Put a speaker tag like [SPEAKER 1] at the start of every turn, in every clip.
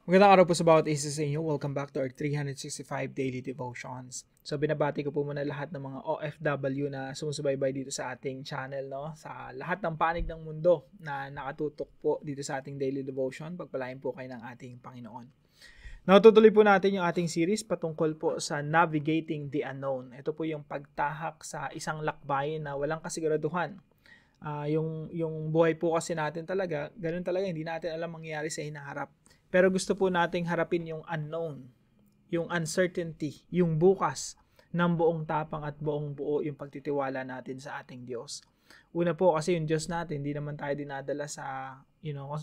[SPEAKER 1] Magandang araw po sa bawat isa sa inyo. Welcome back to our 365 Daily Devotions. So binabati ko po muna lahat ng mga OFW na sumusubaybay dito sa ating channel, no? Sa lahat ng panig ng mundo na nakatutok po dito sa ating Daily Devotion. Pagpalain po kayo ng ating Panginoon. Natutuloy po natin yung ating series patungkol po sa Navigating the Unknown. Ito po yung pagtahak sa isang lakbayin na walang kasiguraduhan. Yung buhay po kasi natin talaga, ganun talaga, hindi natin alam mangyayari sa hinaharap. Pero gusto po nating harapin yung unknown, yung uncertainty, yung bukas ng buong tapang at buong buo yung pagtitiwala natin sa ating Diyos. Una po kasi yung Diyos natin, hindi naman tayo dinadala sa,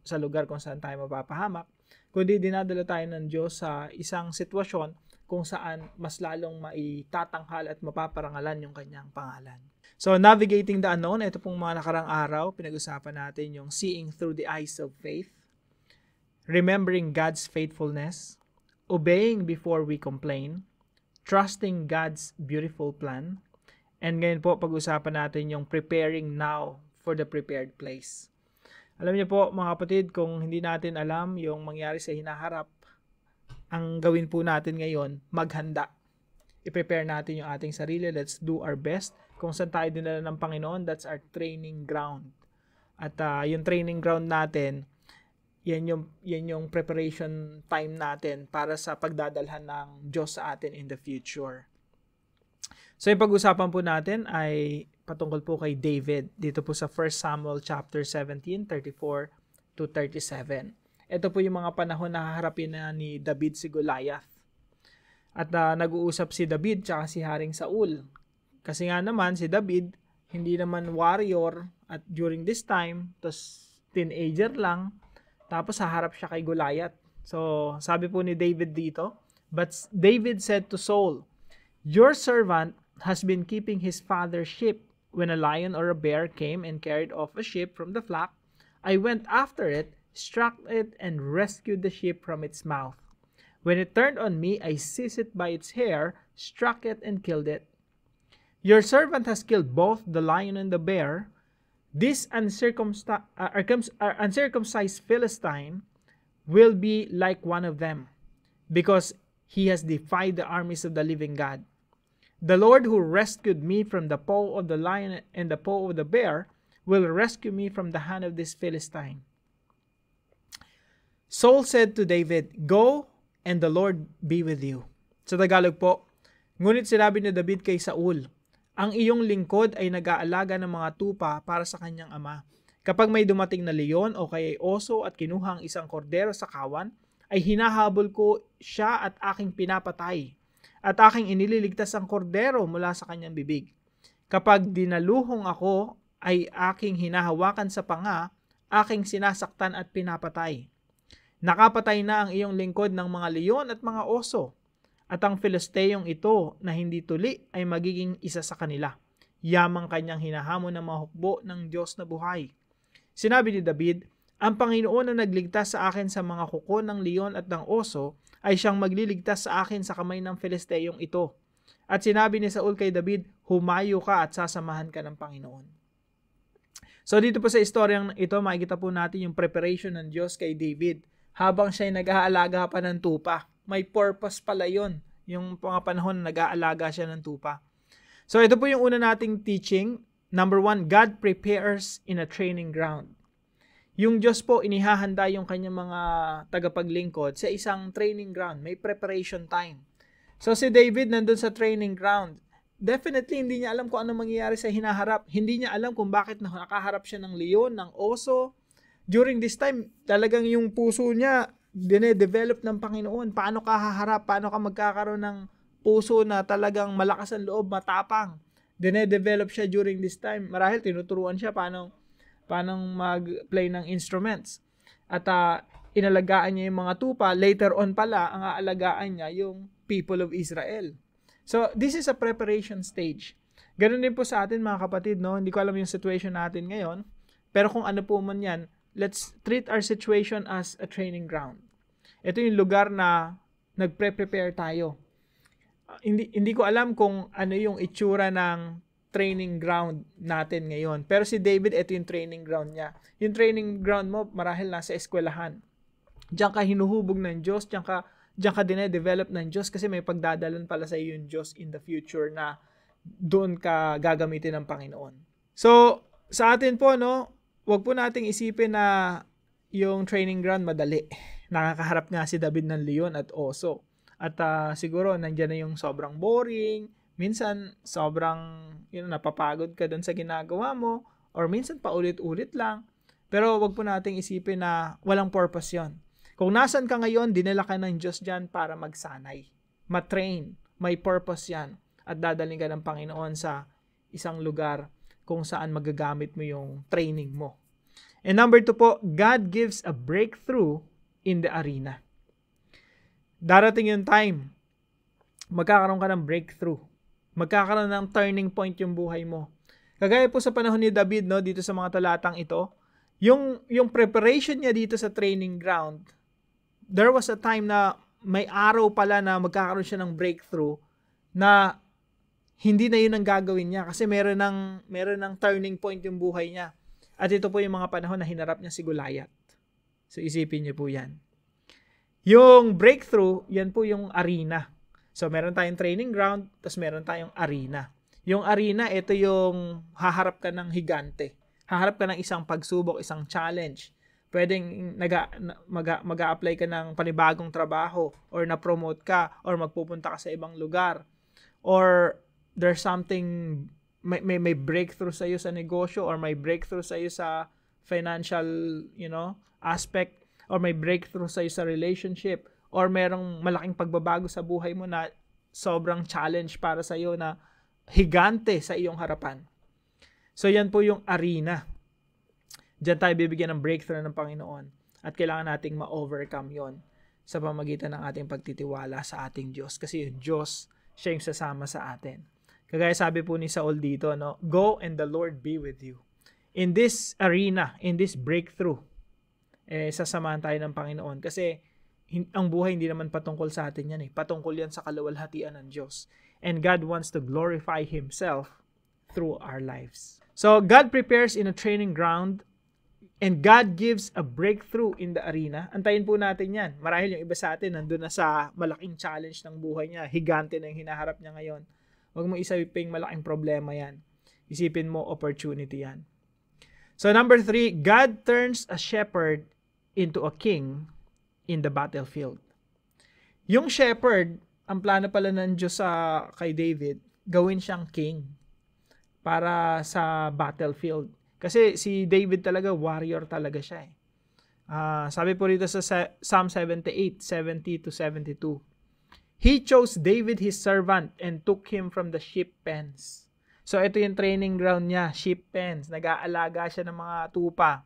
[SPEAKER 1] sa lugar kung saan tayo mapapahamak, kundi dinadala tayo ng Diyos sa isang sitwasyon kung saan mas lalong maitatanghal at mapaparangalan yung kanyang pangalan. So, navigating the unknown, ito pong mga nakarang araw, pinag-usapan natin yung seeing through the eyes of faith, remembering God's faithfulness, obeying before we complain, trusting God's beautiful plan, and ngayon po pag-usapan natin yung preparing now for the prepared place. Alam niyo po mga kapatid, kung hindi natin alam yung mangyari sa hinaharap, ang gawin po natin ngayon, maghanda. I-prepare natin yung ating sarili. Let's do our best. Kung saan tayo dinala ng Panginoon, that's our training ground. At yung training ground natin, yan yung preparation time natin para sa pagdadalhan ng Diyos sa atin in the future. So yung pag-usapan po natin ay patungkol po kay David. Dito po sa 1 Samuel chapter 17, 34 to 37. Ito po yung mga panahon na haharapin na ni David si Goliath. At nag-uusap si David tsaka si Haring Saul. Kasi nga naman si David, hindi naman warrior at during this time, tas teenager lang, tapos haharap siya kay Goliath. So, sabi po ni David dito, but David said to Saul, "Your servant has been keeping his father's sheep. When a lion or a bear came and carried off a sheep from the flock, I went after it, struck it, and rescued the sheep from its mouth. When it turned on me, I seized it by its hair, struck it, and killed it. Your servant has killed both the lion and the bear. This uncircumcised Philistine will be like one of them, because he has defied the armies of the living God. The Lord who rescued me from the paw of the lion and the paw of the bear will rescue me from the hand of this Philistine." Saul said to David, "Go, and the Lord be with you." Sa Tagalog po, ngunit sinabi ni David kay Saul, "Ang iyong lingkod ay nag-aalaga ng mga tupa para sa kanyang ama. Kapag may dumating na leon o kaya oso at kinuha ang isang kordero sa kawan, ay hinahabol ko siya at aking pinapatay. At aking inililigtas ang kordero mula sa kanyang bibig. Kapag dinaluhong ako, ay aking hinahawakan sa panga, aking sinasaktan at pinapatay. Nakapatay na ang iyong lingkod ng mga leon at mga oso. At ang Filisteyong ito na hindi tuli ay magiging isa sa kanila. Yamang kanyang hinahamon ng mga hukbo ng Diyos na buhay." Sinabi ni David, "Ang Panginoon na nagligtas sa akin sa mga kuko ng leon at ng oso ay siyang magliligtas sa akin sa kamay ng Filisteyong ito." At sinabi ni Saul kay David, "Humayo ka at sasamahan ka ng Panginoon." So dito po sa istoryang ito, makikita po natin yung preparation ng Diyos kay David habang siya ay nag-aalaga pa ng tupa. May purpose pala yun, yung mga panahon na nag-aalaga siya ng tupa. So ito po yung una nating teaching. Number 1, God prepares in a training ground. Yung Diyos po, inihahanda yung kanyang mga tagapaglingkod sa isang training ground. May preparation time. So si David nandun sa training ground. Definitely, hindi niya alam kung ano mangyayari sa hinaharap. Hindi niya alam kung bakit nakaharap siya ng leon, ng oso. During this time, talagang yung puso niya, dine-develop ng Panginoon. Paano ka haharap? Paano ka magkakaroon ng puso na talagang malakas ang loob, matapang? Dine-develop siya during this time. Marahil tinuturuan siya paano mag-play ng instruments. At inalagaan niya yung mga tupa. Later on pala, ang aalagaan niya yung people of Israel. So, this is a preparation stage. Ganun din po sa atin mga kapatid, no? Hindi ko alam yung situation natin ngayon. Pero kung ano po man yan, let's treat our situation as a training ground. Ito yung lugar na nagpre-prepare tayo. Hindi ko alam kung ano yung itsura ng training ground natin ngayon. Pero si David, ito yung training ground niya. Yung training ground mo, marahil nasa eskwelahan. Diyan ka hinuhubog ng Diyos, diyan ka dine-develop ng Diyos kasi may pagdadalan pala sa iyo yung Diyos in the future na doon ka gagamitin ng Panginoon. So, sa atin po, no, wag po nating isipin na yung training ground madali. Nakakaharap nga si David ng leon at oso. At siguro nandiyan na yung sobrang boring, minsan sobrang napapagod ka doon sa ginagawa mo, or minsan paulit-ulit lang. Pero wag po nating isipin na walang purpose yon. Kung nasan ka ngayon, dinala ka ng Diyos dyan para magsanay, matrain, may purpose yan. At dadaling ka ng Panginoon sa isang lugar kung saan magagamit mo yung training mo. And number 2 po, God gives a breakthrough in the arena. Darating yung time, magkakaroon ka ng breakthrough. Magkakaroon ng turning point yung buhay mo. Kagaya po sa panahon ni David, no, dito sa mga talatang ito, yung preparation niya dito sa training ground, there was a time na may araw pala na magkakaroon siya ng breakthrough na hindi na yun ang gagawin niya kasi meron ng turning point yung buhay niya. At ito po yung mga panahon na hinarap niya si Goliath. So isipin niyo po yan. Yung breakthrough, yan po yung arena. So meron tayong training ground, tapos meron tayong arena. Yung arena, ito yung haharap ka ng higante. Haharap ka ng isang pagsubok, isang challenge. Pwedeng mag-a-apply ka ng panibagong trabaho or na-promote ka or magpupunta ka sa ibang lugar. Or there's something, may breakthrough sa iyo sa negosyo or may breakthrough sa iyo sa financial, aspect or may breakthrough sa iyo sa relationship or merong malaking pagbabago sa buhay mo na sobrang challenge para sa iyo na higante sa iyong harapan. So yan po yung arena. Diyan tayo bibigyan ng breakthrough ng Panginoon at kailangan nating ma-overcome yon sa pamagitan ng ating pagtitiwala sa ating Diyos kasi yung Diyos, siya yung sasama sa atin. Kagaya sabi po ni Saul dito, no, go and the Lord be with you. In this arena, in this breakthrough, sasamahan tayo ng Panginoon kasi ang buhay hindi naman patungkol sa atin yan. Patungkol yan sa kaluwalhatian ng Diyos. And God wants to glorify Himself through our lives. So, God prepares in a training ground and God gives a breakthrough in the arena. Antayin po natin yan. Marahil yung iba sa atin nandun na sa malaking challenge ng buhay niya. Higante na yung hinaharap niya ngayon. Huwag mo isiping malaking problema yan. Isipin mo opportunity yan. So number 3, God turns a shepherd into a king in the battlefield. Yung shepherd, ang plano pala ng Diyos kay David, gawin siyang king para sa battlefield. Kasi si David talaga, warrior talaga siya. Sabi po rito sa Psalm 78, 70-72, He chose David his servant and took him from the sheep pens. So ito yung training ground niya, sheep pens. Nag-aalaga siya ng mga tupa.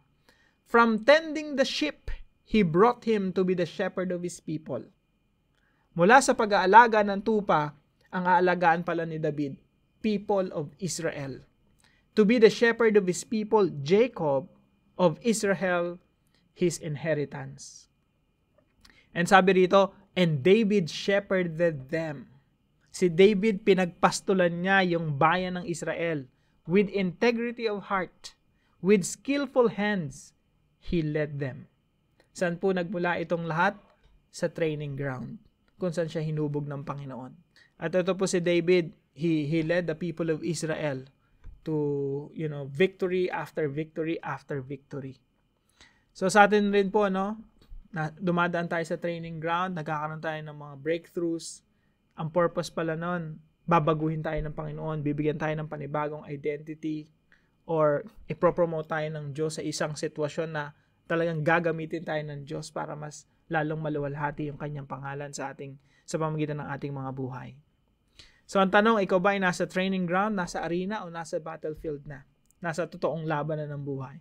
[SPEAKER 1] From tending the sheep, he brought him to be the shepherd of his people. Mula sa pag-aalaga ng tupa, ang aalagaan pala ni David, people of Israel. To be the shepherd of his people, Jacob, of Israel, his inheritance. And sabi rito, and David shepherded them. Si David, pinagpastulan niya yung bayan ng Israel. With integrity of heart, with skillful hands, he led them. Saan po nagmula itong lahat? Sa training ground, kung saan siya hinubog ng Panginoon. At ito po si David, he led the people of Israel to, victory after victory after victory. So sa atin rin po, dumadaan tayo sa training ground, nagkakaroon tayo ng mga breakthroughs. Ang purpose pala nun, babaguhin tayo ng Panginoon, bibigyan tayo ng panibagong identity, or ipropromote tayo ng Diyos sa isang sitwasyon na talagang gagamitin tayo ng Diyos para mas lalong maluwalhati yung kanyang pangalan sa pamamagitan ng ating mga buhay. So ang tanong, ikaw ba ay nasa training ground, nasa arena, o nasa battlefield na? Nasa totoong laban na ng buhay.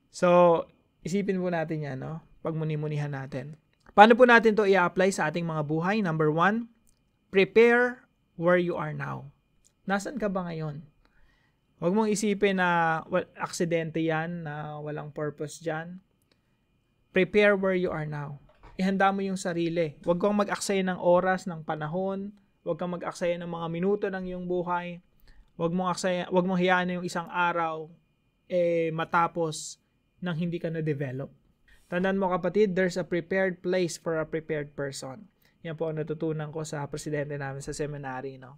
[SPEAKER 1] So, isipin po natin yan, pagmuni-munihan natin. Paano po natin to i-apply sa ating mga buhay? Number 1, prepare where you are now. Nasaan ka ba ngayon? Huwag mong isipin na aksidente yan, na walang purpose dyan. Prepare where you are now. Ihanda mo yung sarili. Huwag kang mag-aksaya ng oras, ng panahon. Huwag kang mag-aksaya ng mga minuto ng iyong buhay. Huwag mong hayaan na yung isang araw matapos nang hindi ka na-develop. Tandaan mo kapatid, there's a prepared place for a prepared person. Yan po ang natutunan ko sa presidente namin sa seminary, no?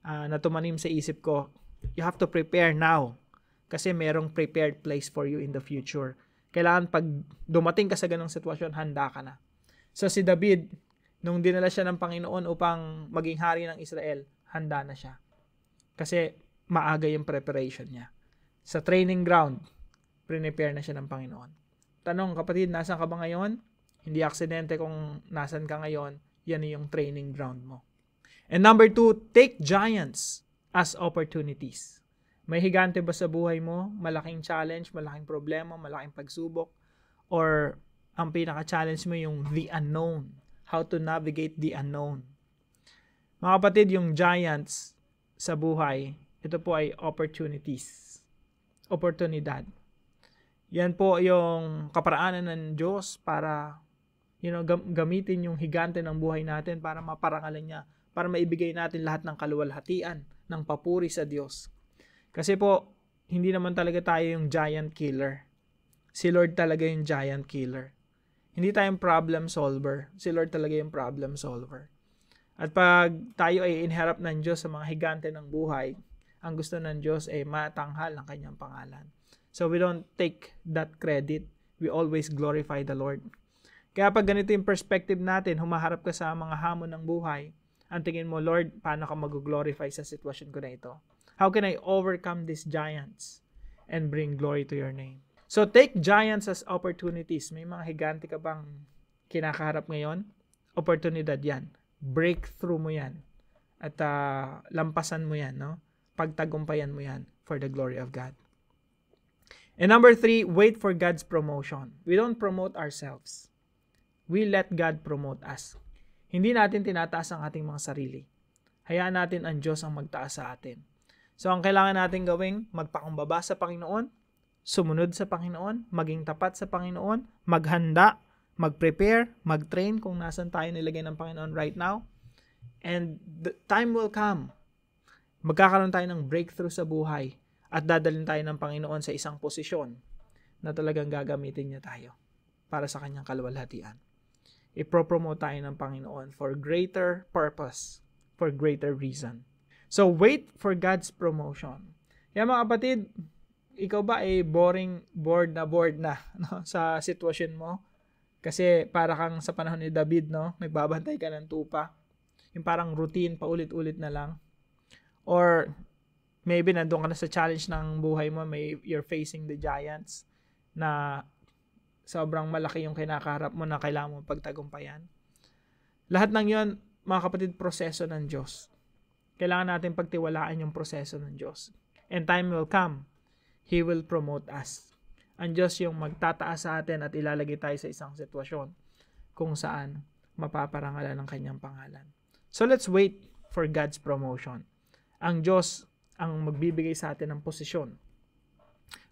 [SPEAKER 1] Natumanim sa isip ko, you have to prepare now kasi merong prepared place for you in the future. Kailangan pag dumating ka sa ganong sitwasyon, handa ka na. So si David, nung dinala siya ng Panginoon upang maging hari ng Israel, handa na siya. Kasi maaga yung preparation niya. Sa training ground, prepare na siya ng Panginoon. Tanong, kapatid, nasan ka ba ngayon? Hindi aksidente kung nasan ka ngayon, yan yung training ground mo. And number 2, take giants as opportunities. May higante ba sa buhay mo? Malaking challenge, malaking problema, malaking pagsubok? Or ang pinaka-challenge mo yung the unknown? How to navigate the unknown? Mga kapatid, yung giants sa buhay, ito po ay opportunities. Oportunidad. Yan po yung kaparaanan ng Diyos para gamitin yung higante ng buhay natin para maparangalan niya, para maibigay natin lahat ng kaluwalhatian, ng papuri sa Diyos. Kasi po, hindi naman talaga tayo yung giant killer. Si Lord talaga yung giant killer. Hindi tayong problem solver. Si Lord talaga yung problem solver. At pag tayo ay inharap ng Diyos sa mga higante ng buhay, ang gusto ng Diyos ay matanghal ang kanyang pangalan. So we don't take that credit. We always glorify the Lord. Kaya pag ganito yung perspective natin, humaharap ka sa mga hamon ng buhay, ang tingin mo, Lord, paano ka mag-glorify sa sitwasyon ko na ito? How can I overcome these giants and bring glory to your name? So take giants as opportunities. May mga higante ka bang kinakaharap ngayon? Oportunidad yan. Breakthrough mo yan. At lampasan mo yan, no? Pagtagumpayan mo yan for the glory of God. And number 3, wait for God's promotion. We don't promote ourselves. We let God promote us. Hindi natin tinataas ang ating mga sarili. Hayaan natin ang Diyos ang magtaas sa atin. So ang kailangan natin gawing, magpakumbaba sa Panginoon, sumunod sa Panginoon, maging tapat sa Panginoon, maghanda, mag-prepare, mag-train kung nasan tayo nilagay ng Panginoon right now. And the time will come. Magkakaroon tayo ng breakthrough sa buhay at dadalhin tayo ng Panginoon sa isang posisyon na talagang gagamitin niya tayo para sa kanyang kaluwalhatian. Ipropromote tayo ng Panginoon for greater purpose, for greater reason. So, wait for God's promotion. Kaya mga kapatid, ikaw ba ay bored na no, sa sitwasyon mo? Kasi para kang sa panahon ni David, no? Nagbabantay ka ng tupa. Yung parang routine, paulit-ulit na lang. Or maybe nandun ka na sa challenge ng buhay mo, you're facing the giants na sobrang malaki yung kinakaharap mo na kailangan mo pagtagumpayan. Lahat ng yon, mga kapatid, proseso ng Diyos. Kailangan natin pagtiwalaan yung proseso ng Diyos. And time will come, He will promote us. Ang Diyos yung magtataas sa atin at ilalagay tayo sa isang sitwasyon kung saan mapaparangalan ng kanyang pangalan. So let's wait for God's promotion. Ang Diyos ang magbibigay sa atin ng posisyon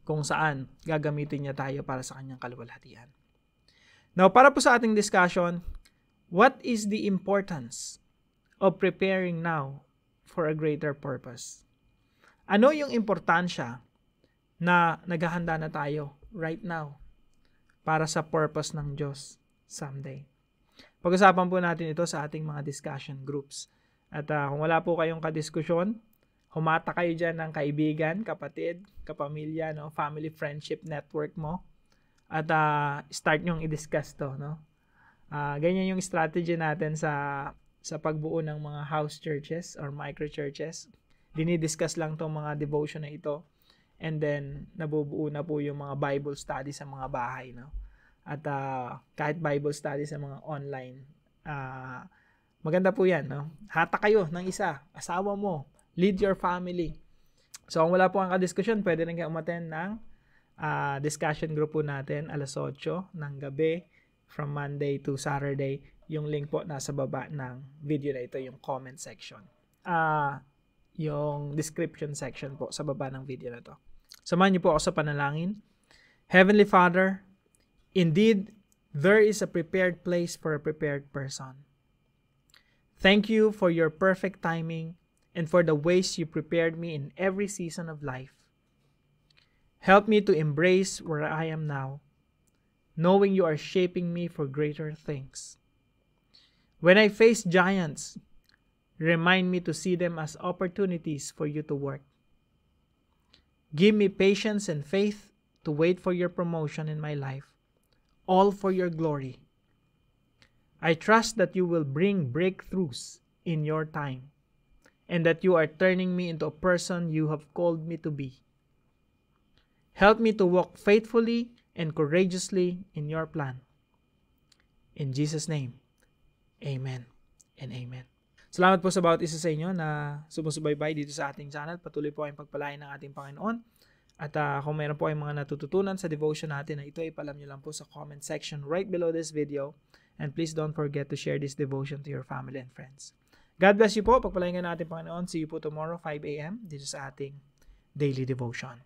[SPEAKER 1] kung saan gagamitin niya tayo para sa kanyang kaluwalhatian. Now, para po sa ating discussion, what is the importance of preparing now for a greater purpose? Ano yung importansya na naghahanda na tayo right now para sa purpose ng Diyos someday? Pag-usapan po natin ito sa ating mga discussion groups. At kung wala po kayong kadiskusyon, humata kayo dyan ng kaibigan, kapatid, kapamilya, no? Family friendship network mo. At start nyong i-discuss to. No? Ganyan yung strategy natin sa pagbuo ng mga house churches or micro churches. Dinidiscuss lang tong mga devotion na ito. And then, nabubuo na po yung mga Bible study sa mga bahay. No? At kahit Bible study sa mga online, maganda po yan. No? Hata kayo ng isa, asawa mo, lead your family. So, kung wala po ang kadiskusyon, pwede rin kayo umattend ng discussion group po natin, alas 8 ng gabi, from Monday to Saturday. Yung link po nasa baba ng video na ito, yung comment section. Yung description section po sa baba ng video na to. Samahan niyo po ako sa panalangin. Heavenly Father, indeed, there is a prepared place for a prepared person. Thank you for your perfect timing and for the ways you prepared me in every season of life. Help me to embrace where I am now. knowing you are shaping me for greater things. When I face giants, remind me to see them as opportunities for you to work. Give me patience and faith to wait for your promotion in my life, all for your glory. I trust that you will bring breakthroughs in your time, and that you are turning me into a person you have called me to be. Help me to walk faithfully and courageously in your plan. In Jesus' name, amen and amen. Salamat po sa bawat isa sa inyo na sumusubaybay dito sa ating channel. Patuloy po kayong pagpalain ng ating Panginoon. At kung mayroon po kayong mga natututunan sa devotion natin na ito, ipalam nyo lang po sa comment section right below this video. And please don't forget to share this devotion to your family and friends. God bless you po. Pagpalain nga natin Panginoon. See you po tomorrow 5 a.m. dito sa ating daily devotion.